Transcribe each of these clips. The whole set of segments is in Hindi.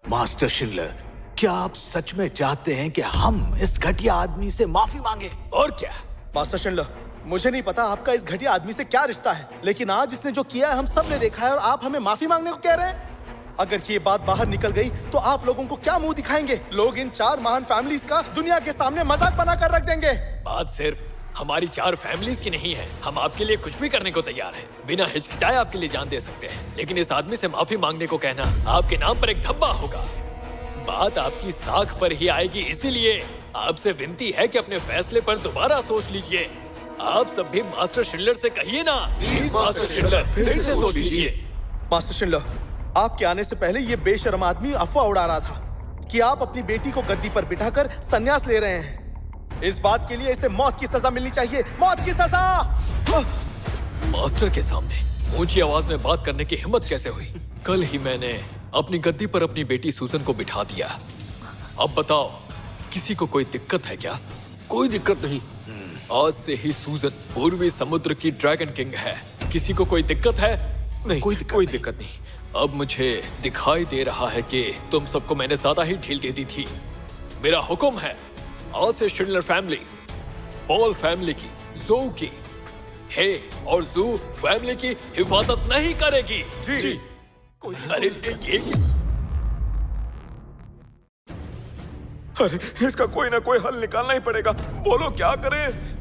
मास्टर शिंडलर, क्या आप सच में चाहते हैं कि हम इस घटिया आदमी से माफी मांगे? और क्या? मास्टर शिंडलर, मुझे नहीं पता आपका इस घटिया आदमी से क्या रिश्ता है, लेकिन आज इसने जो किया है हम सब ने देखा है और आप हमें माफी मांगने को कह रहे हैं? अगर ये बात बाहर निकल गई तो आप लोगों को क्या मुंह दिखाएंगे? लोग इन 4 महान फैमिलीज का दुनिया के सामने मजाक बनाकर रख देंगे। बात सिर्फ हमारी 4 फैमिलीज की नहीं है। हम आपके लिए कुछ भी करने को तैयार हैं। बिना हिचकिचाए आपके लिए जान दे सकते हैं। लेकिन इस आदमी से माफी मांगने को कहना आपके नाम पर एक धब्बा होगा। बात आपकी साख पर ही आएगी, इसीलिए आपसे विनती है कि अपने फैसले पर दोबारा सोच लीजिए। आप सब भी मास्टर शिंडलर से कहिए ना, प्लीज मास्टर शिंडलर, फिर से सोच लीजिए। मास्टर शिंडलर, आपके आने से पहले ये बेशर्म आदमी अफवाह उड़ा रहा था कि आप अपनी बेटी को गद्दी पर बिठाकर संन्यास ले रहे हैं। इस बात के लिए इसे मौत की सजा मिलनी चाहिए, मौत की सजा। मास्टर के सामने ऊंची आवाज में बात करने की हिम्मत कैसे हुई? कल ही मैंने अपनी गद्दी पर अपनी बेटी सूजन को बिठा दिया। अब बताओ, किसी को कोई दिक्कत है क्या? कोई दिक्कत नहीं। आज से ही सूजन पूर्वी समुद्र की ड्रैगन किंग है। किसी को कोई दिक्कत है? नहीं, कोई दिक्कत नहीं। अब मुझे दिखाई दे रहा है कि तुम सबको मैंने ज्यादा ही ढील दे दी थी। मेरा हुक्म है, आज से शिंडलर फैमिली, पॉल फैमिली की, ज़ो की, हे और ज़ू फैमिली की हिफाजत नहीं करेगी। जी। अरे ये अरे इसका कोई ना कोई हल निकालना ही पड़ेगा। बोलो क्या करें?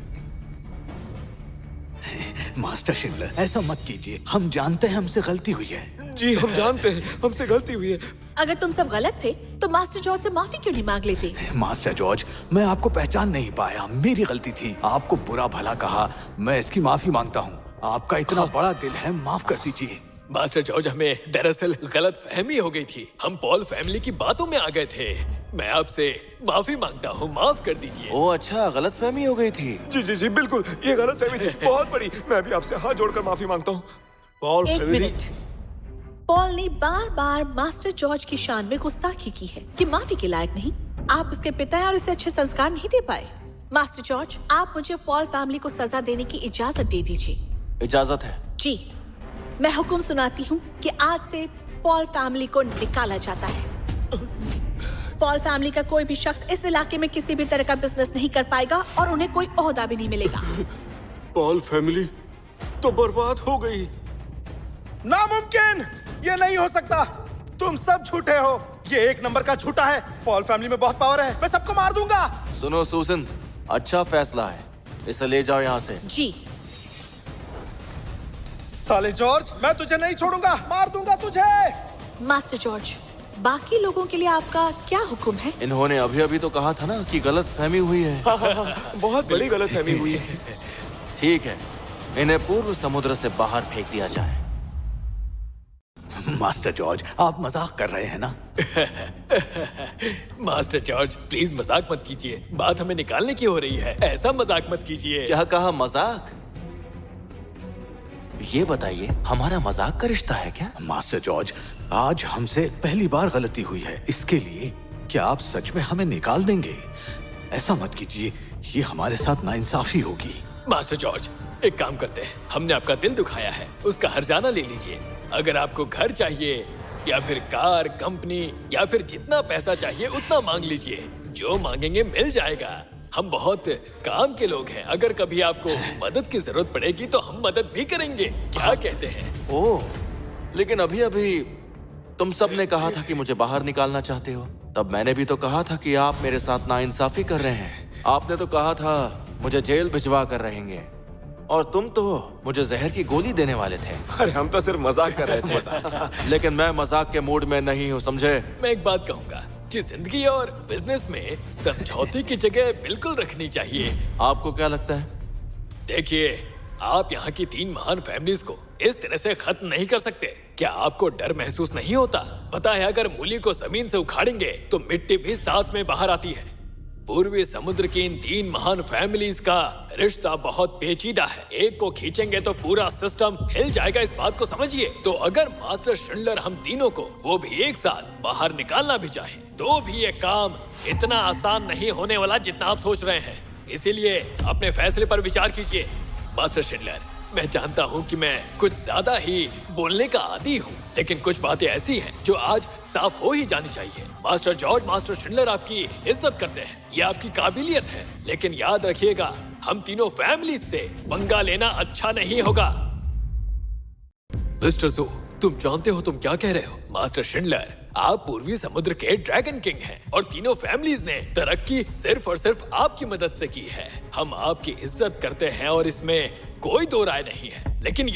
मास्टर शिंडलर, ऐसा मत कीजिए। हम जानते हैं हमसे गलती हुई है। जी हम जानते हैं, हमसे गलती हुई है। अगर तुम सब गलत थे तो मास्टर जॉर्ज से माफी क्यों नहीं मांग लेते? मास्टर जॉर्ज, मैं आपको पहचान नहीं पाया, मेरी गलती थी। आपको बुरा भला कहा, मैं इसकी माफी मांगता हूँ। आपका इतना बड़ा दिल है, माफ कर दीजिए। मास्टर जॉर्ज, हमें दरअसल गलत फहमी हो गई थी। हम पॉल फैमिली की बातों में आ गए थे। मैं आपसे माफी मांगता हूँ, माफ कर दीजिए। ओ अच्छा, गलतफहमी हो गई थी। जी बिल्कुल, ये गलतफहमी थी, बहुत बड़ी। मैं भी आपसे हाथ जोड़कर माफी मांगता हूँ। पॉल एक फैमिली। मिनट। पॉल ने बार बार मास्टर जॉर्ज की शान में गुस्ताखी की है। ये माफी के लायक नहीं। आप उसके पिता हैं और इसे अच्छे संस्कार नहीं दे पाए। मास्टर जॉर्ज, आप मुझे पॉल फैमिली को सजा देने की इजाजत दे दीजिए। इजाजत है? जी, मैं हुक्म सुनाती हूँ कि आज से पॉल फैमिली को निकाला जाता है। पॉल फैमिली का कोई भी शख्स इस इलाके में किसी भी तरह का बिजनेस नहीं कर पाएगा और उन्हें कोई ओहदा भी नहीं मिलेगा। पॉल फैमिली तो बर्बाद हो गई। नामुमकिन, ये नहीं हो सकता। तुम सब झूठे हो। ये 1 नंबर का झूठा है। पॉल फैमिली में बहुत पावर है, मैं सबको मार दूंगा। सुनो सूसन, अच्छा फैसला है, इसे ले जाओ यहाँ से। जी। साले जॉर्ज, मैं तुझे नहीं छोड़ूंगा, मार दूंगा तुझे। मास्टर जॉर्ज, बाकी लोगों के लिए आपका क्या हुक्म है? इन्होंने अभी अभी तो कहा था ना कि गलतफहमी हुई है। बहुत बड़ी गलतफहमी हुई है। ठीक है, इन्हें पूर्व समुद्र से बाहर फेंक दिया जाए। मास्टर जॉर्ज, आप मजाक कर रहे हैं ना? मास्टर जॉर्ज, प्लीज मजाक मत कीजिए। बात हमें निकालने की हो रही है, ऐसा मजाक मत कीजिए। क्या कहा, मजाक? ये बताइए, हमारा मजाक का रिश्ता है क्या? मास्टर जॉर्ज, आज हमसे पहली बार गलती हुई है। इसके लिए क्या आप सच में हमें निकाल देंगे? ऐसा मत कीजिए, ये हमारे साथ नाइंसाफी होगी। मास्टर जॉर्ज, एक काम करते हैं, हमने आपका दिल दुखाया है, उसका हर्जाना ले लीजिए। अगर आपको घर चाहिए या फिर कार, कंपनी या फिर जितना पैसा चाहिए उतना मांग लीजिए। जो मांगेंगे मिल जाएगा। हम बहुत काम के लोग हैं। अगर कभी आपको मदद की जरूरत पड़ेगी तो हम मदद भी करेंगे। क्या कहते हैं? ओह, लेकिन अभी अभी तुम सब ने कहा था कि मुझे बाहर निकालना चाहते हो। तब मैंने भी तो कहा था कि आप मेरे साथ नाइंसाफी कर रहे हैं। आपने तो कहा था मुझे जेल भिजवा कर रहेंगे, और तुम तो मुझे जहर की गोली देने वाले थे। अरे हम तो सिर्फ मजाक कर रहे थे। लेकिन मैं मजाक के मूड में नहीं हूँ, समझे? मैं एक बात कहूंगा कि जिंदगी और बिजनेस में समझौते की जगह बिल्कुल रखनी चाहिए। आपको क्या लगता है? देखिए, आप यहाँ की 3 महान फैमिलीज को इस तरह से खत्म नहीं कर सकते। क्या आपको डर महसूस नहीं होता? पता है, अगर मूली को जमीन से उखाड़ेंगे तो मिट्टी भी साथ में बाहर आती है। पूर्वी समुद्र की इन 3 महान फैमिलीज का रिश्ता बहुत पेचीदा है। एक को खींचेंगे तो पूरा सिस्टम हिल जाएगा, इस बात को समझिए। तो अगर मास्टर शिंडलर हम तीनों को, वो भी एक साथ, बाहर निकालना भी चाहे तो भी ये काम इतना आसान नहीं होने वाला जितना आप सोच रहे हैं। इसीलिए अपने फैसले पर विचार कीजिए। मास्टर शिंडलर, मैं जानता हूँ कि मैं कुछ ज्यादा ही बोलने का आदी हूँ, लेकिन कुछ बातें ऐसी हैं जो आज साफ हो ही जानी चाहिए। मास्टर जॉर्ज, मास्टर शिंडलर आपकी इज्जत करते हैं, ये आपकी काबिलियत है, लेकिन याद रखिएगा हम तीनों फैमिली से पंगा लेना अच्छा नहीं होगा। मिस्टर ज़ू, तुम जानते हो तुम क्या कह रहे हो? मास्टर शिंडलर, आप पूर्वी समुद्र के ड्रैगन किंग हैं और तीनों फैमिलीज ने तरक्की सिर्फ और सिर्फ आपकी मदद से की है। हम आपकी इज्जत करते हैं और इसमें कोई दो राय नहीं है, लेकिन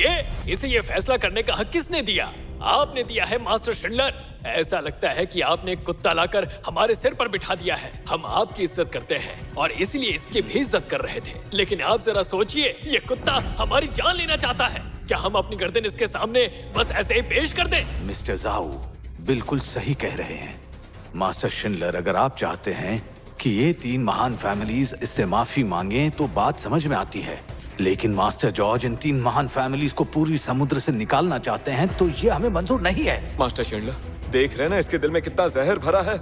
इसे ये फैसला करने का हक किसने दिया? आपने दिया है मास्टर शिंडलर। ऐसा लगता है कि आपने एक कुत्ता लाकर हमारे सिर पर बिठा दिया है। हम आपकी इज्जत करते हैं और इसलिए इसकी भी इज्जत कर रहे थे, लेकिन आप जरा सोचिए, ये कुत्ता हमारी जान लेना चाहता है। क्या हम अपनी गर्दन इसके सामने बस ऐसे ही पेश कर दें? मिस्टर जाओ बिल्कुल सही कह रहे हैं। मास्टर शिंडलर, अगर आप चाहते हैं कि ये 3 महान फैमिलीज इससे माफी मांगे तो बात समझ में आती है, लेकिन मास्टर जॉर्ज इन 3 महान फैमिलीज को पूर्वी समुद्र से निकालना चाहते हैं तो ये हमें मंजूर नहीं है। मास्टर शिंडलर, देख रहे ना इसके दिल में कितना जहर भरा है।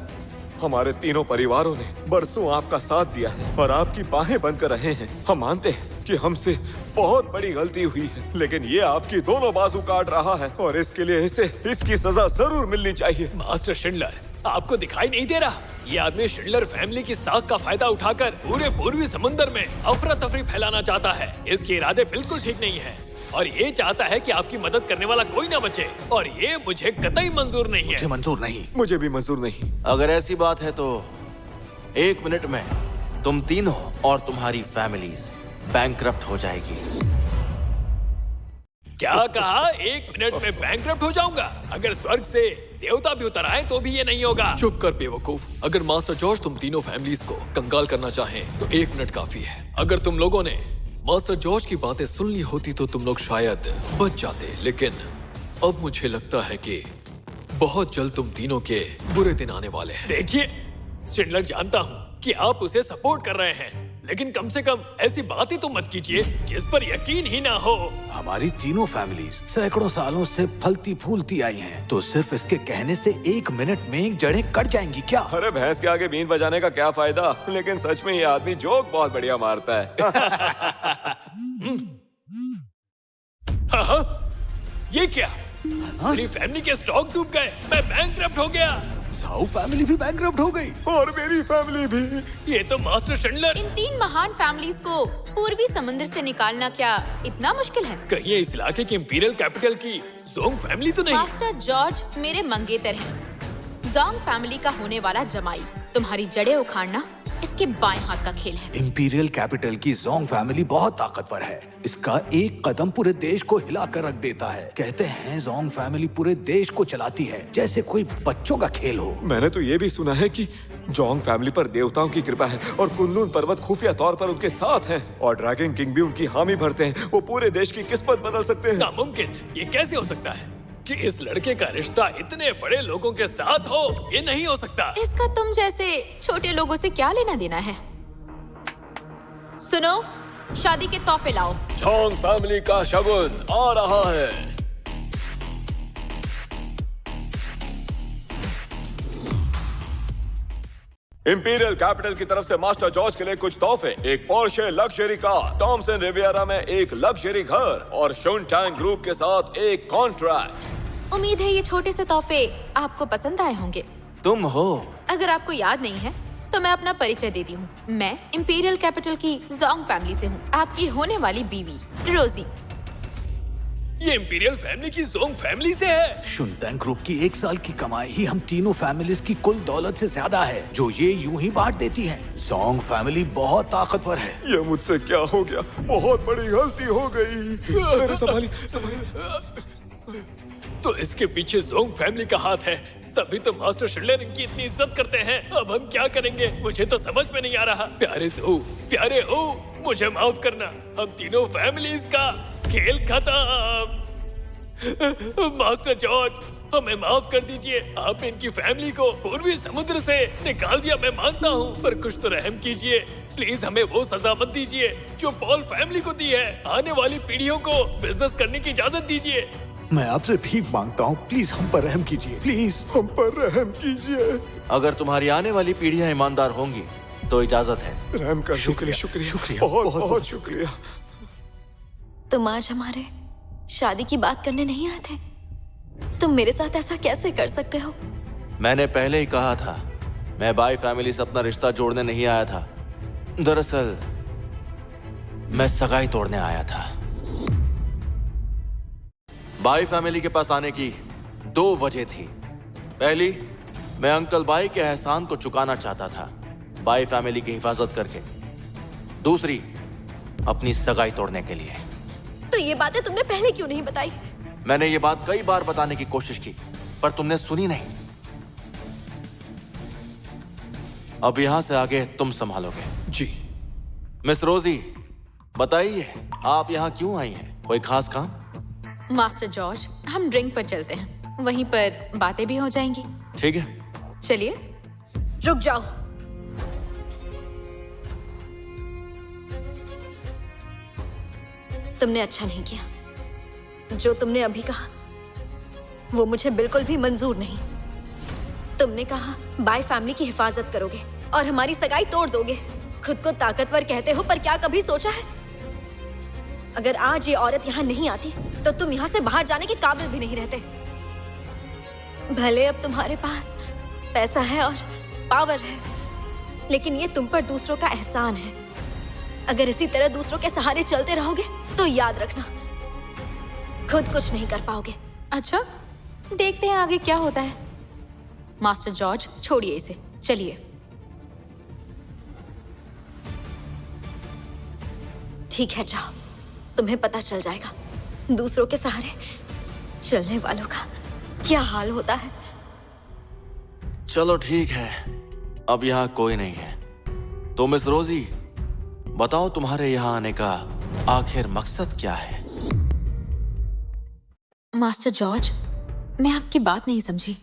हमारे तीनों परिवारों ने बरसों आपका साथ दिया है और आपकी बाहें बंद कर रहे हैं। हम मानते हैं कि हमसे बहुत बड़ी गलती हुई है, लेकिन ये आपकी दोनों बाजू काट रहा है और इसके लिए इसे इसकी सजा जरूर मिलनी चाहिए। मास्टर शिंडलर, आपको दिखाई नहीं दे रहा? ये आदमी शिंडलर फैमिली की साख का फायदा उठाकर पूरे पूर्वी समुद्र में अफरा तफरी फैलाना चाहता है। इसके इरादे बिल्कुल ठीक नहीं है और ये चाहता है कि आपकी मदद करने वाला कोई ना बचे, और ये मुझे कतई मंजूर नहीं है। मुझे मंजूर नहीं। मुझे भी मंजूर नहीं। अगर ऐसी बात है तो 1 मिनट में तुम तीनों और तुम्हारी फैमिलीज बैंकरप्ट हो जाएगी। क्या कहा? 1 मिनट में बैंकरप्ट हो जाऊंगा? अगर स्वर्ग से देवता भी उतर आए तो भी ये नहीं होगा। चुप कर बेवकूफ। अगर मास्टर जॉर्ज तुम तीनों फैमिलीज को कंगाल करना चाहें तो 1 मिनट काफी है। अगर तुम लोगों ने मास्टर जॉर्ज की बातें सुन ली होती तो तुम लोग शायद बच जाते, लेकिन अब मुझे लगता है कि बहुत जल्द तुम तीनों के बुरे दिन आने वाले हैं। देखिए शिंडलर, जानता हूँ कि आप उसे सपोर्ट कर रहे हैं, लेकिन कम से कम ऐसी बातें तो मत कीजिए जिस पर यकीन ही ना हो। हमारी तीनों फैमिलीज सैकड़ों सालों से फलती फूलती आई हैं, तो सिर्फ इसके कहने से 1 मिनट में जड़ें कट जाएंगी क्या? अरे भैंस के आगे बीन बजाने का क्या फायदा? लेकिन सच में ये आदमी जोक बहुत बढ़िया मारता है। हाँ, ये क्या? मेरी फैमिली के स्टॉक डूब गए, मैं बैंकरप्ट हो गया। साउ फैमिली भी बैंकरप्ट हो गई और मेरी फैमिली भी। ये तो मास्टर शिंडलर। इन 3 महान फैमिलीज को पूर्वी समुद्र से निकालना क्या इतना मुश्किल है? कहीं इस इलाके की इंपीरियल कैपिटल की जोंग फैमिली तो नहीं? मास्टर जॉर्ज मेरे मंगेतर हैं। जोंग फैमिली का होने वाला जमाई। तुम्हारी जड़ें उखाड़ना इसके बाएं हाथ का खेल है। इंपीरियल कैपिटल की जोंग फैमिली बहुत ताकतवर है। इसका एक कदम पूरे देश को हिला कर रख देता है। कहते हैं जोंग फैमिली पूरे देश को चलाती है, जैसे कोई बच्चों का खेल हो। मैंने तो ये भी सुना है कि जोंग फैमिली पर देवताओं की कृपा है और कुनलुन पर्वत खुफिया तौर पर उनके साथ हैं और ड्रैगन किंग भी उनकी हामी भरते हैं। वो पूरे देश की किस्मत बदल सकते हैं। नामुमकिन। ये कैसे हो सकता है कि इस लड़के का रिश्ता इतने बड़े लोगों के साथ हो? ये नहीं हो सकता। इसका तुम जैसे छोटे लोगों से क्या लेना देना है? सुनो, शादी के तोहफे लाओ। जोंग फैमिली का शगुन आ रहा है। इंपीरियल कैपिटल की तरफ से मास्टर जॉर्ज के लिए कुछ तोहफे, एक Porsche luxury car, Thomson Riviera में एक लग्जरी घर और शुनटैंग ग्रुप के साथ एक कॉन्ट्रैक्ट। उम्मीद है ये छोटे से तोहफे आपको पसंद आए होंगे। तुम हो? अगर आपको याद नहीं है तो मैं अपना परिचय देती हूँ। मैं इंपीरियल कैपिटल की जोंग फैमिली से हूँ। आपकी होने वाली बीवी रोजी। ये इंपीरियल फैमिली की जोंग फैमिली से है। शुनटैंग ग्रुप की 1 साल की कमाई ही हम तीनों फैमिलीज की कुल दौलत से ज्यादा है, जो ये यूं ही बांट देती है। जोंग फैमिली बहुत ताकतवर है। ये मुझसे क्या हो गया? बहुत बड़ी गलती हो गई। मेरे संभालिए। तो इसके पीछे जोंग फैमिली का हाथ है, तभी तो मास्टर शिंडलर इनकी इतनी इज्जत करते हैं। अब हम क्या करेंगे? मुझे तो समझ में नहीं आ रहा। प्यारे ज़ू, प्यारे हो, मुझे माफ करना। हम तीनों फैमिलीज का खेल खत्म। मास्टर जॉर्ज, हमें माफ कर दीजिए। आपने इनकी फैमिली को पूर्वी समुद्र से निकाल दिया, मैं मानता हूँ, पर कुछ तो रहम कीजिए। प्लीज हमें वो सजा मत दीजिए जो पॉल फैमिली को दी है। आने वाली पीढ़ियों को बिजनेस करने की इजाजत दीजिए। मैं आपसे भीख मांगता हूँ, प्लीज हम पर रहम कीजिए, प्लीज हम पर रहम कीजिए। अगर तुम्हारी आने वाली पीढ़ियां ईमानदार होंगी तो इजाजत है। रहम कर। शुक्रिया, शुक्रिया, शुक्रिया, बहुत बहुत शुक्रिया। तुम आज हमारे शादी की बात करने नहीं आए थे? तुम मेरे साथ ऐसा कैसे कर सकते हो? मैंने पहले ही कहा था, मैं बाई फैमिली से अपना रिश्ता जोड़ने नहीं आया था। दरअसल मैं सगाई तोड़ने आया था। बाई फैमिली के पास आने की 2 वजह थी। पहली, मैं अंकल बाई के एहसान को चुकाना चाहता था, बाई फैमिली की हिफाजत करके। दूसरी, अपनी सगाई तोड़ने के लिए। तो ये बातें तुमने पहले क्यों नहीं बताई? मैंने ये बात कई बार बताने की कोशिश की, पर तुमने सुनी नहीं। अब यहां से आगे तुम संभालोगे। जी। मिस रोजी, बताइए आप यहाँ क्यों आई हैं? कोई खास काम? मास्टर जॉर्ज, हम ड्रिंक पर चलते हैं, वहीं पर बातें भी हो जाएंगी। ठीक है। चलिए। रुक जाओ। तुमने अच्छा नहीं किया। जो तुमने अभी कहा वो मुझे बिल्कुल भी मंजूर नहीं। तुमने कहा बाय फैमिली की हिफाजत करोगे और हमारी सगाई तोड़ दोगे। खुद को ताकतवर कहते हो, पर क्या कभी सोचा है अगर आज ये औरत यहाँ नहीं आती तो तुम यहाँ से बाहर जाने के काबिल भी नहीं रहते। भले अब तुम्हारे पास पैसा है और पावर है, लेकिन ये तुम पर दूसरों का एहसान है। अगर इसी तरह दूसरों के सहारे चलते रहोगे तो याद रखना, खुद कुछ नहीं कर पाओगे। अच्छा, देखते हैं आगे क्या होता है। मास्टर जॉर्ज, छोड़िए इसे, चलिए। ठीक है, जाओ, तुम्हें पता चल जाएगा दूसरों के सहारे चलने वालों का क्या हाल होता है। चलो ठीक है, अब यहाँ कोई नहीं है। तो मिस रोजी, बताओ तुम्हारे यहाँ आने का आखिर मकसद क्या है? मास्टर जॉर्ज, मैं आपकी बात नहीं समझी।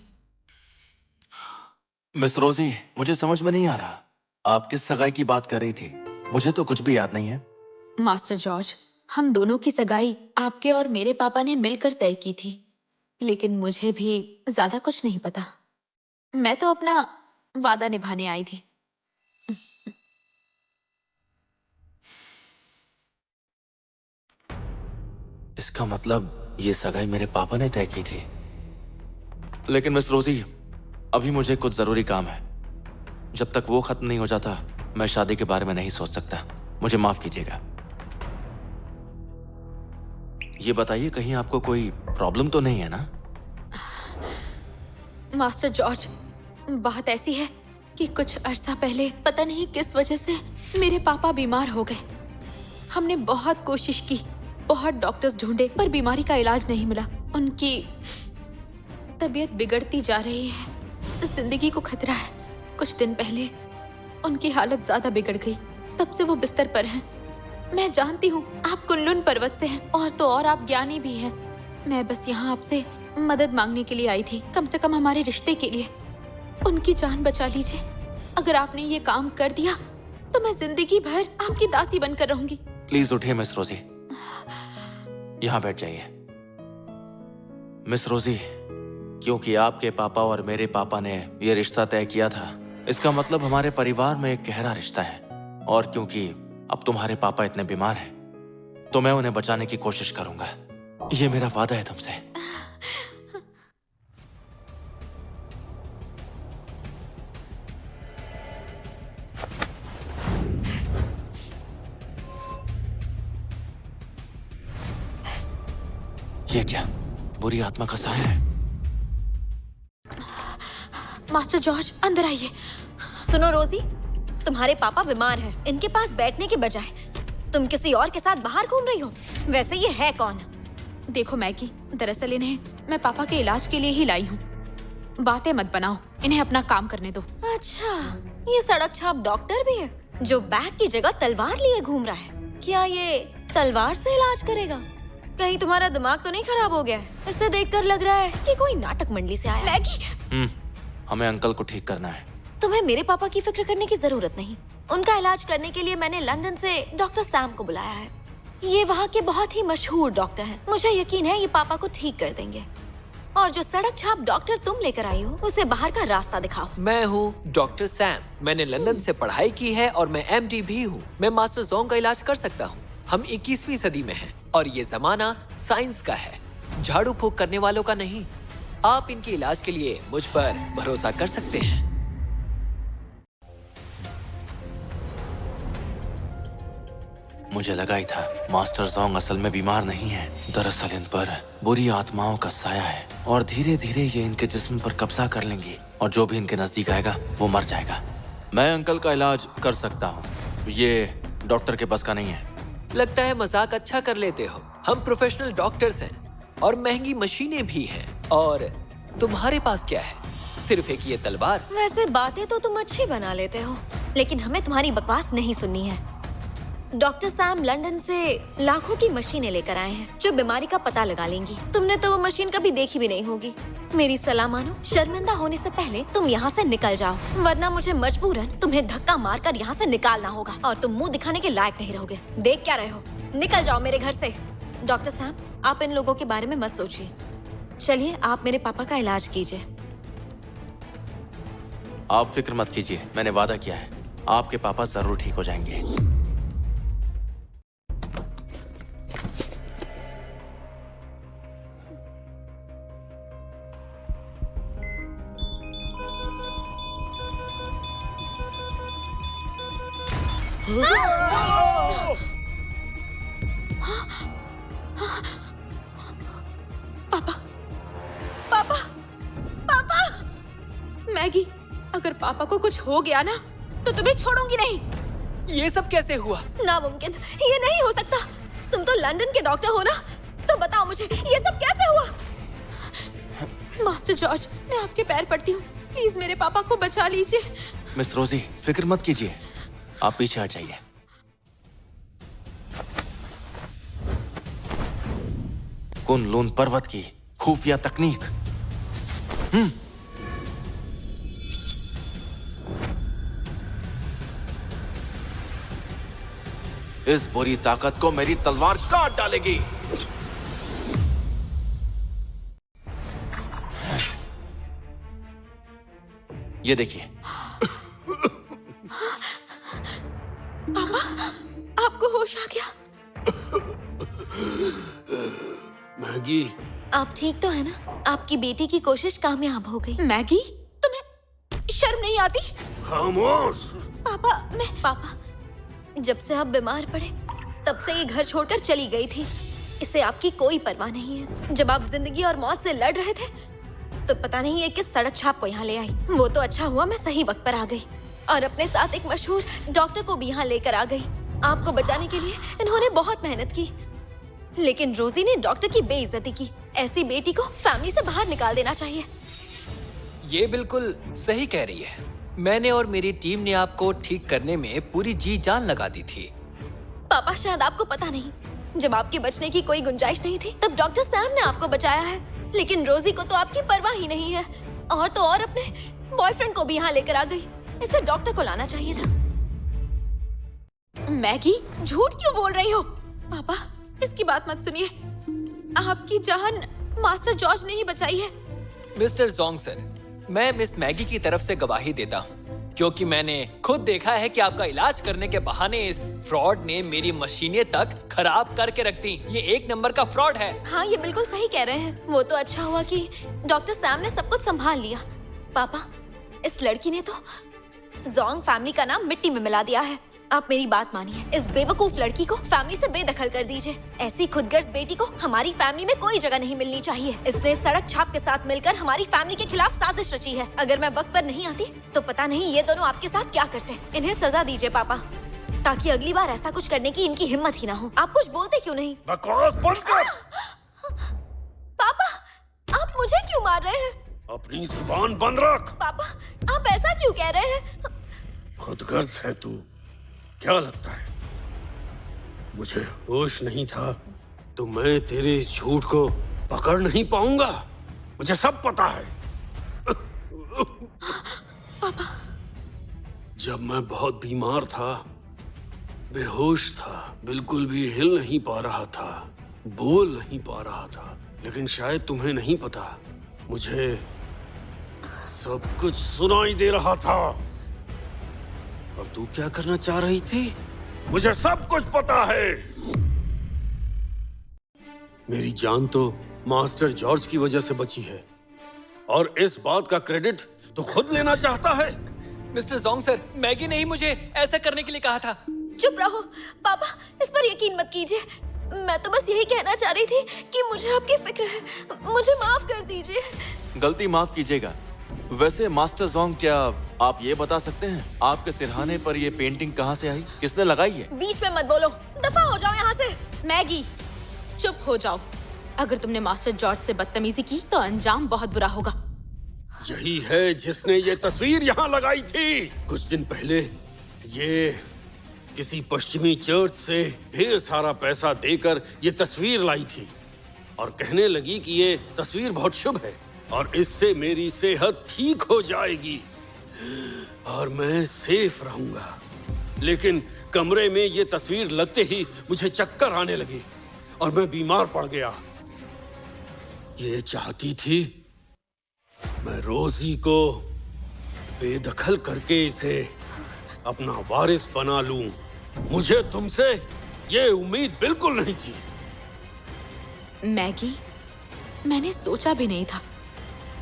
मिस रोजी, मुझे समझ में नहीं आ रहा, आप किस सगाई की बात कर रही थी? मुझे तो कुछ भी याद नहीं है। मास्टर जॉर्ज, हम दोनों की सगाई आपके और मेरे पापा ने मिलकर तय की थी, लेकिन मुझे भी ज्यादा कुछ नहीं पता। मैं तो अपना वादा निभाने आई थी। इसका मतलब ये सगाई मेरे पापा ने तय की थी। लेकिन मिस रोजी, अभी मुझे कुछ जरूरी काम है। जब तक वो खत्म नहीं हो जाता मैं शादी के बारे में नहीं सोच सकता। मुझे माफ कीजिएगा। ये बताइए, कहीं आपको कोई प्रॉब्लम तो नहीं है ना? मास्टर जॉर्ज, बात ऐसी है कि कुछ अरसा पहले पता नहीं किस वजह से मेरे पापा बीमार हो गए। हमने बहुत कोशिश की, बहुत डॉक्टर्स ढूंढे, पर बीमारी का इलाज नहीं मिला। उनकी तबीयत बिगड़ती जा रही है, जिंदगी को खतरा है। कुछ दिन पहले उनकी हालत ज्यादा बिगड़ गई, तब से वो बिस्तर पर हैं। मैं जानती हूँ आप कुनलुन पर्वत से हैं, और तो और आप ज्ञानी भी हैं। मैं बस यहाँ आपसे मदद मांगने के लिए आई थी, कम से कम हमारे रिश्ते के लिए। उनकी जान बचा लीजिए। अगर आपने ये काम कर दिया तो मैं जिंदगी भर आपकी दासी बनकर रहूंगी। प्लीज उठिए मिस रोजी, यहाँ बैठ जाइए। मिस रोजी, क्योंकि आपके पापा और मेरे पापा ने ये रिश्ता तय किया था, इसका मतलब हमारे परिवार में एक गहरा रिश्ता है। और क्योंकि अब तुम्हारे पापा इतने बीमार हैं, तो मैं उन्हें बचाने की कोशिश करूंगा। ये मेरा वादा है तुमसे। ये क्या बुरी आत्मा का साया है? मास्टर जॉर्ज, अंदर आइए। सुनो रोजी, तुम्हारे पापा बीमार हैं। इनके पास बैठने के बजाय तुम किसी और के साथ बाहर घूम रही हो। वैसे ये है कौन? देखो मैगी, दरअसल इन्हें मैं पापा के इलाज के लिए ही लाई हूँ। बातें मत बनाओ, इन्हें अपना काम करने दो। अच्छा, ये सड़क छाप डॉक्टर भी है जो बैग की जगह तलवार लिए घूम रहा है। क्या ये तलवार से इलाज करेगा? कहीं तुम्हारा दिमाग तो नहीं खराब हो गया है? इससे देखकर लग रहा है कि कोई नाटक मंडली से आया है। मैगी, हमें अंकल को ठीक करना है। तुम्हें मेरे पापा की फिक्र करने की जरूरत नहीं। उनका इलाज करने के लिए मैंने लंदन से डॉक्टर सैम को बुलाया है। ये वहाँ के बहुत ही मशहूर डॉक्टर हैं। मुझे यकीन है ये पापा को ठीक कर देंगे। और जो सड़क छाप डॉक्टर तुम लेकर आई हो, उसे बाहर का रास्ता दिखाओ। मैं हूँ डॉक्टर सैम। मैंने लंदन से पढ़ाई की है और मैं MD भी हूँ। मैं मास्टर जोंग का इलाज कर सकता हूँ। हम 21वीं सदी में हैं और ये जमाना साइंस का है, झाड़ू फूक करने वालों का नहीं। आप इनके इलाज के लिए मुझ पर भरोसा कर सकते हैं। मुझे लगा ही था मास्टर जोंग असल में बीमार नहीं है। दरअसल इन पर बुरी आत्माओं का साया है और धीरे धीरे ये इनके जिस्म पर कब्जा कर लेंगी और जो भी इनके नजदीक आएगा वो मर जाएगा। मैं अंकल का इलाज कर सकता हूँ, ये डॉक्टर के बस का नहीं है। लगता है मजाक अच्छा कर लेते हो। हम प्रोफेशनल डॉक्टर्स हैं और महंगी मशीनें भी हैं। और तुम्हारे पास क्या है? सिर्फ एक ये तलवार। वैसे बातें तो तुम अच्छी बना लेते हो, लेकिन हमें तुम्हारी बकवास नहीं सुननी है। डॉक्टर सैम लंदन से लाखों की मशीनें लेकर आए हैं जो बीमारी का पता लगा लेंगी। तुमने तो वो मशीन कभी देखी भी नहीं होगी। मेरी सलाह मानो, शर्मिंदा होने से पहले तुम यहाँ से निकल जाओ, वरना मुझे मजबूरन तुम्हें धक्का मारकर यहाँ से निकालना होगा और तुम मुंह दिखाने के लायक नहीं रहोगे। देख क्या रहे हो? निकल जाओ मेरे घर से। डॉक्टर सैम, आप इन लोगों के बारे में मत सोचिए। चलिए आप मेरे पापा का इलाज कीजिए। आप फिक्र मत कीजिए, मैंने वादा किया है आपके पापा जरूर ठीक हो जाएंगे। मैगी, अगर पापा को कुछ हो गया ना तो तुम्हें छोड़ूंगी नहीं। ये सब कैसे हुआ? नामुमकिन, ये नहीं हो सकता। तुम तो लंदन के डॉक्टर हो ना, तो बताओ मुझे ये सब कैसे हुआ? मास्टर जॉर्ज, मैं आपके पैर पड़ती हूँ, प्लीज मेरे पापा को बचा लीजिए। मिस रोजी, फिक्र मत कीजिए, आप पीछे हट जाइए। कुन लून पर्वत की खुफिया तकनीक। इस बुरी ताकत को मेरी तलवार काट डालेगी। ये देखिए। पापा, आपको होश आ गया? मैगी, आप ठीक तो है ना? आपकी बेटी की कोशिश कामयाब हो गई। मैगी, तुम्हें शर्म नहीं आती? खामोश। पापा, जब से आप बीमार पड़े तब से ये घर छोड़कर चली गई थी। इसे आपकी कोई परवाह नहीं है। जब आप जिंदगी और मौत से लड़ रहे थे तो पता नहीं ये किस सड़क छाप को यहाँ ले आई। वो तो अच्छा हुआ मैं सही वक्त पर आ गई और अपने साथ एक मशहूर डॉक्टर को भी यहाँ लेकर आ गई। आपको बचाने के लिए इन्होंने बहुत मेहनत की, लेकिन रोजी ने डॉक्टर की बेइज्जती की। ऐसी बेटी को फैमिली से बाहर निकाल देना चाहिए। ये बिल्कुल सही कह रही है। मैंने और मेरी टीम ने आपको ठीक करने में पूरी जी जान लगा दी थी। पापा, शायद आपको पता नहीं, जब आपके बचने की कोई गुंजाइश नहीं थी तब डॉक्टर सैम ने आपको बचाया है। लेकिन रोजी को तो आपकी परवाह ही नहीं है। और तो और अपने बॉयफ्रेंड को भी यहाँ लेकर आ गई। इसे डॉक्टर को लाना चाहिए था। मैगी, झूठ क्यों बोल रही हो? पापा, इसकी बात मत सुनिए। आपकी जान मास्टर जॉर्ज ने ही बचाई है। मिस्टर जोंग सर, मैं मिस मैगी की तरफ से गवाही देता हूँ, क्योंकि मैंने खुद देखा है कि आपका इलाज करने के बहाने इस फ्रॉड ने मेरी मशीनें तक खराब करके रख दी। ये एक नंबर का फ्रॉड है। हाँ, ये बिल्कुल सही कह रहे हैं। वो तो अच्छा हुआ कि डॉक्टर सैम ने सब कुछ संभाल लिया। पापा, इस लड़की ने तो जोंग फैमिली का नाम मिट्टी में मिला दिया है। आप मेरी बात मानिए, इस बेवकूफ लड़की को फैमिली से बेदखल कर दीजिए। ऐसी खुदगर्ज बेटी को हमारी फैमिली में कोई जगह नहीं मिलनी चाहिए। इसने सड़क छाप के साथ मिलकर हमारी फैमिली के खिलाफ साजिश रची है। अगर मैं वक्त पर नहीं आती तो पता नहीं ये दोनों आपके साथ क्या करते। इन्हें सजा दीजिए पापा, ताकि अगली बार ऐसा कुछ करने की इनकी हिम्मत ही ना हो। आप कुछ बोलते क्यों नहीं? बकवास बंद कर। पापा, आप मुझे क्यों मार रहे हैं? अपनी जुबान बंद रख। पापा, आप ऐसा क्यों कह रहे हैं? खुदगर्ज है तू। क्या लगता है मुझे होश नहीं था तो मैं तेरे इस झूठ को पकड़ नहीं पाऊंगा? मुझे सब पता है। पापा, जब मैं बहुत बीमार था, बेहोश था, बिल्कुल भी हिल नहीं पा रहा था, बोल नहीं पा रहा था, लेकिन शायद तुम्हें नहीं पता, मुझे सब कुछ सुनाई दे रहा था। और तू क्या करना चाह रही थी? मुझे सब कुछ पता है। मेरी जान तो मास्टर जॉर्ज की वजह से बची है, और इस बात का क्रेडिट तो खुद लेना चाहता है। मिस्टर जोंग सर, मैगी ने ही मुझे ऐसा करने के लिए कहा था। चुप रहो पापा, इस पर यकीन मत कीजिए। मैं तो बस यही कहना चाह रही थी कि मुझे आपकी फिक्र है। मुझे माफ कर दीजिए। गलती माफ कीजिएगा। वैसे मास्टर जोंग, क्या आप ये बता सकते हैं आपके सिरहाने पर ये पेंटिंग कहाँ से आई? किसने लगाई है? बीच में मत बोलो, दफा हो जाओ यहाँ से। मैगी, चुप हो जाओ। अगर तुमने मास्टर जॉर्ज से बदतमीजी की तो अंजाम बहुत बुरा होगा। यही है जिसने ये तस्वीर यहाँ लगाई थी। कुछ दिन पहले ये किसी पश्चिमी चर्च से ढेर सारा पैसा देकर ये तस्वीर लाई थी और कहने लगी कि ये तस्वीर बहुत शुभ है और इससे मेरी सेहत ठीक हो जाएगी और मैं सेफ रहूंगा। लेकिन कमरे में ये तस्वीर लगते ही मुझे चक्कर आने लगे और मैं बीमार पड़ गया। ये चाहती थी मैं रोजी को बेदखल करके इसे अपना वारिस बना लूं। मुझे तुमसे ये उम्मीद बिल्कुल नहीं थी। मैगी, मैंने सोचा भी नहीं था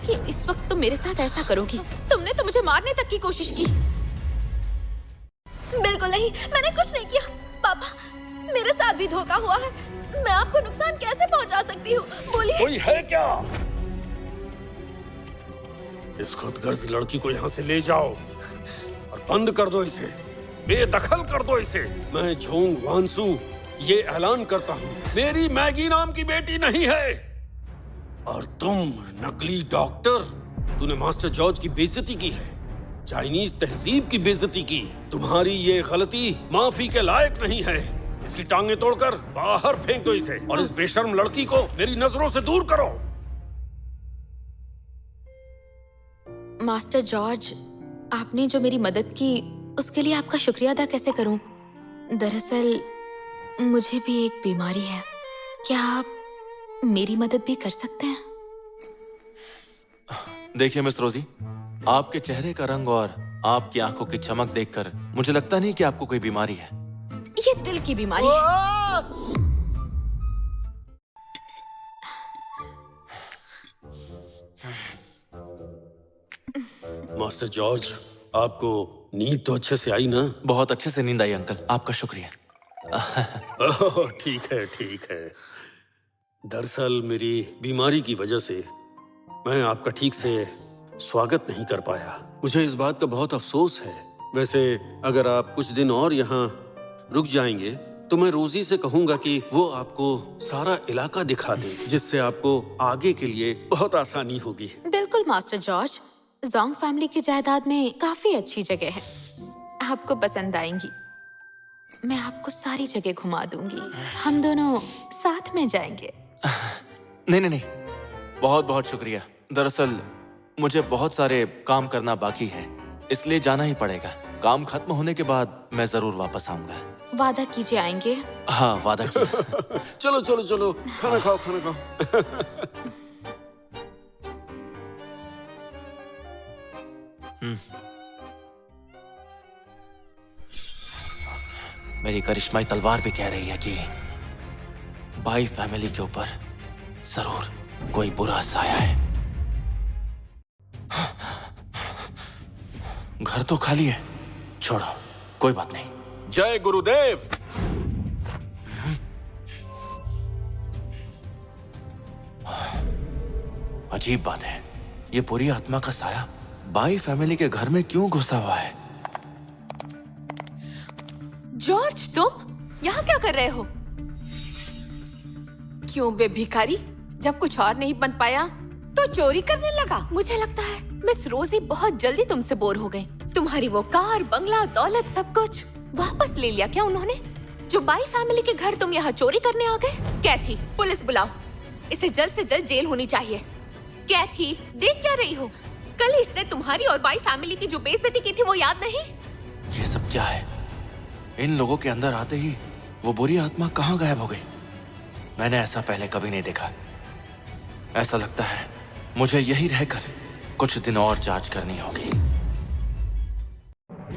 कि इस वक्त तुम मेरे साथ ऐसा करोगी। तुमने तो मुझे मारने तक की कोशिश की। बिल्कुल नहीं, मैंने कुछ नहीं किया। पापा, मेरे साथ भी धोखा हुआ है। मैं आपको नुकसान कैसे पहुंचा सकती हूँ, बोलिए। कोई है क्या? इस खुदगर्ज लड़की को यहाँ से ले जाओ और बंद कर दो इसे, बेदखल कर दो इसे। मैं झोंग वानसू ये ऐलान करता हूँ, मेरी मैगी नाम की बेटी नहीं है। और तुम नकली डॉक्टर, तूने मास्टर जॉर्ज की बेइज्जती की है, चाइनीज तहजीब की बेइज्जती की। तुम्हारी ये गलती माफी के लायक नहीं है। इसकी टांगें तोड़कर बाहर फेंक दो इसे और इस बेशर्म लड़की को मेरी नजरों से दूर करो। मास्टर जॉर्ज, आपने जो मेरी मदद की उसके लिए आपका शुक्रिया अदा कैसे करूं? दरअसल मुझे भी एक बीमारी है। क्या आप मेरी मदद भी कर सकते हैं? देखिए मिस रोजी, आपके चेहरे का रंग और आपकी आंखों की चमक देखकर मुझे लगता नहीं कि आपको कोई बीमारी है। ये दिल की बीमारी है। मास्टर जॉर्ज, आपको नींद तो अच्छे से आई ना? बहुत अच्छे से नींद आई अंकल, आपका शुक्रिया। ओह, ठीक है ठीक है। दरअसल मेरी बीमारी की वजह से मैं आपका ठीक से स्वागत नहीं कर पाया। मुझे इस बात का बहुत अफसोस है। वैसे अगर आप कुछ दिन और यहाँ रुक जाएंगे तो मैं रोजी से कहूंगा कि वो आपको सारा इलाका दिखा दे, जिससे आपको आगे के लिए बहुत आसानी होगी। बिल्कुल मास्टर जॉर्ज, जोंग फैमिली की जायदाद में काफी अच्छी जगह है, आपको पसंद आएंगी। मैं आपको सारी जगह घुमा दूंगी, हम दोनों साथ में जाएंगे। नहीं नहीं नहीं, बहुत बहुत शुक्रिया। दरअसल मुझे बहुत सारे काम करना बाकी है, इसलिए जाना ही पड़ेगा। काम खत्म होने के बाद मैं जरूर वापस आऊंगा। वादा कीजिए आएंगे। हाँ, वादा किया। चलो चलो चलो, खाना खाओ खाना खाओ। मेरी करिश्माई तलवार भी कह रही है कि बाई फैमिली के ऊपर जरूर कोई बुरा साया है। घर तो खाली है, छोड़ो, कोई बात नहीं। जय गुरुदेव। अजीब बात है, ये बुरी आत्मा का साया बाई फैमिली के घर में क्यों घुसा हुआ है? जॉर्ज, तुम यहाँ क्या कर रहे हो? क्यों बे भिखारी, जब कुछ और नहीं बन पाया तो चोरी करने लगा? मुझे लगता है मिस रोजी बहुत जल्दी तुमसे बोर हो गई। तुम्हारी वो कार, बंगला, दौलत सब कुछ वापस ले लिया क्या उन्होंने? जो बाई फैमिली के घर तुम यहाँ चोरी करने आ गए? कैथी, पुलिस बुलाओ, इसे जल्द से जल्द जेल होनी चाहिए। कैथी, देख क्या रही हो? कल इसने तुम्हारी और बाई फैमिली की जो बेइज्जती की थी वो याद नहीं? ये सब क्या है? इन लोगों के अंदर आते ही वो बुरी आत्मा कहाँ गायब हो गई? मैंने ऐसा पहले कभी नहीं देखा। ऐसा लगता है मुझे यही रहकर कुछ दिन और जांच करनी होगी।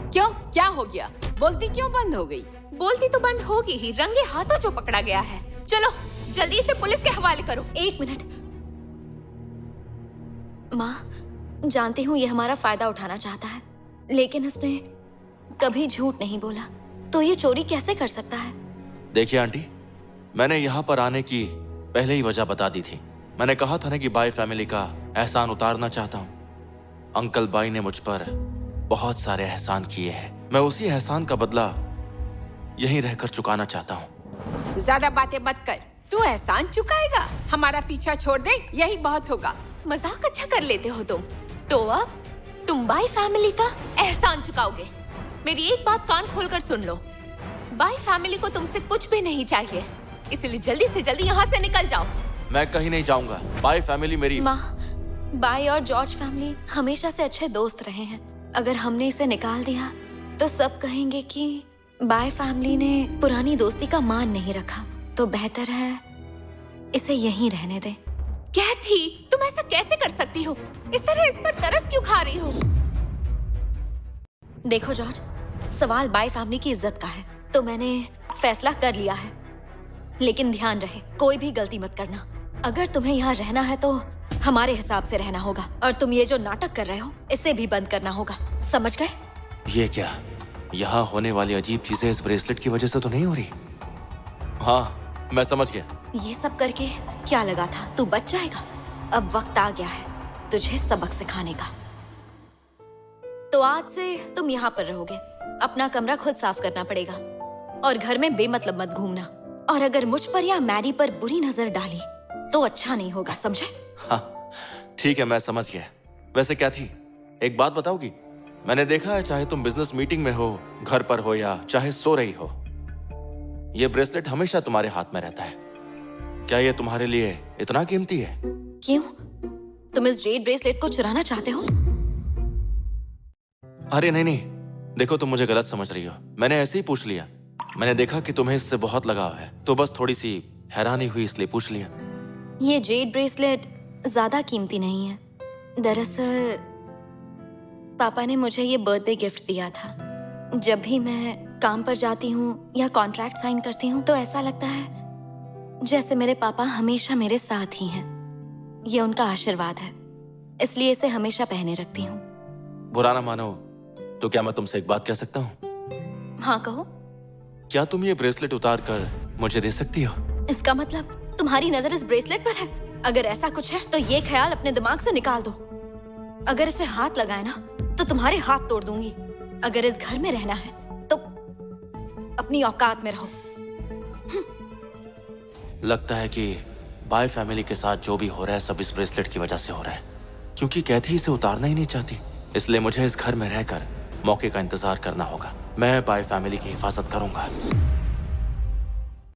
क्यों, क्या हो गया? बोलती क्यों बंद हो गई? बोलती तो बंद होगी ही, रंगे हाथों जो पकड़ा गया है। चलो जल्दी से पुलिस के हवाले करो। एक मिनट, माँ, जानती हूँ ये हमारा फायदा उठाना चाहता है, लेकिन इसने कभी झूठ नहीं बोला, तो ये चोरी कैसे कर सकता है? देखिए आंटी, मैंने यहाँ पर आने की पहले ही वजह बता दी थी। मैंने कहा था ना कि बाई फैमिली का एहसान उतारना चाहता हूँ। अंकल बाई ने मुझ पर बहुत सारे एहसान किए हैं। मैं उसी एहसान का बदला यहीं रहकर चुकाना चाहता हूँ। ज्यादा बातें मत कर। तू एहसान चुकाएगा? हमारा पीछा छोड़ दे, यही बहुत होगा। मजाक अच्छा कर लेते हो तुम। तो अब तुम बाई फैमिली का एहसान चुकाओगे? मेरी एक बात कान खोलकर सुन लो, बाई फैमिली को तुमसे कुछ भी नहीं चाहिए, इसलिए जल्दी से जल्दी यहाँ से निकल जाओ। मैं कहीं नहीं जाऊंगा। बाई फैमिली मेरी। माँ, बाई और जॉर्ज फैमिली हमेशा से अच्छे दोस्त रहे हैं। अगर हमने इसे निकाल दिया तो सब कहेंगे कि बाई फैमिली ने पुरानी दोस्ती का मान नहीं रखा। तो बेहतर है इसे यहीं रहने दे। कैथी, तुम ऐसा कैसे कर सकती हो? इस तरह इस पर तरस क्यों खा रही हो? देखो जॉर्ज, सवाल बाई फैमिली की इज्जत का है, तो मैंने फैसला कर लिया है। लेकिन ध्यान रहे, कोई भी गलती मत करना। अगर तुम्हें यहाँ रहना है तो हमारे हिसाब से रहना होगा, और तुम ये जो नाटक कर रहे हो इसे भी बंद करना होगा, समझ गए? ये क्या? यहाँ होने वाली अजीब चीजें इस ब्रेसलेट की वजह से तो नहीं हो रही? हाँ, मैं समझ गया। ये सब करके क्या लगा था तू बच जाएगा? अब वक्त आ गया है तुझे सबक सिखाने का। तो आज से तुम यहाँ पर रहोगे। अपना कमरा खुद साफ करना पड़ेगा, और घर में बेमतलब मत घूमना। और अगर मुझ पर या मैरी पर बुरी नजर डाली तो अच्छा नहीं होगा, समझे? हाँ, ठीक है, मैं समझ गया। वैसे क्या थी, एक बात बताओगी? मैंने देखा है, चाहे तुम बिजनेस मीटिंग में हो, घर पर हो, या चाहे सो रही हो, ये ब्रेसलेट हमेशा तुम्हारे हाथ में रहता है। क्या ये तुम्हारे लिए इतना कीमती है? क्यों? तुम इस जेड ब्रेसलेट को चुराना चाहते हो? अरे नहीं नहीं, देखो तुम मुझे गलत समझ रही हो। मैंने ऐसे ही पूछ लिया। मैंने देखा कि तुम्हें इससे बहुत लगाव है, तो बस थोड़ी सी हैरानी हुई इसलिए पूछ लिया। ये जेड ब्रेसलेट ज्यादा कीमती नहीं है। दरअसल पापा ने मुझे ये बर्थडे गिफ्ट दिया था। जब भी मैं काम पर जाती हूँ या कॉन्ट्रैक्ट साइन करती हूँ तो ऐसा लगता है जैसे मेरे पापा हमेशा मेरे साथ ही हैं। ये उनका आशीर्वाद है, इसलिए इसे हमेशा पहने रखती हूँ। बुरा ना मानो तो क्या मैं तुमसे एक बात कह सकता हूँ? हाँ कहो। क्या तुम ये ब्रेसलेट उतार कर मुझे दे सकती हो? इसका मतलब तुम्हारी नजर इस ब्रेसलेट पर है? अगर ऐसा कुछ है तो ये ख्याल अपने दिमाग से निकाल दो। अगर इसे हाथ लगाए ना तो तुम्हारे हाथ तोड़ दूंगी। अगर इस घर में रहना है तो अपनी औकात में रहो। लगता है कि बाय फैमिली के साथ जो भी हो रहा है सब इस ब्रेसलेट की वजह से हो रहा है, क्योंकि कैथी इसे उतारना ही नहीं चाहती। इसलिए मुझे इस घर में रहकर मौके का इंतजार करना होगा। मैं बाय फैमिली की हिफाजत करूंगा।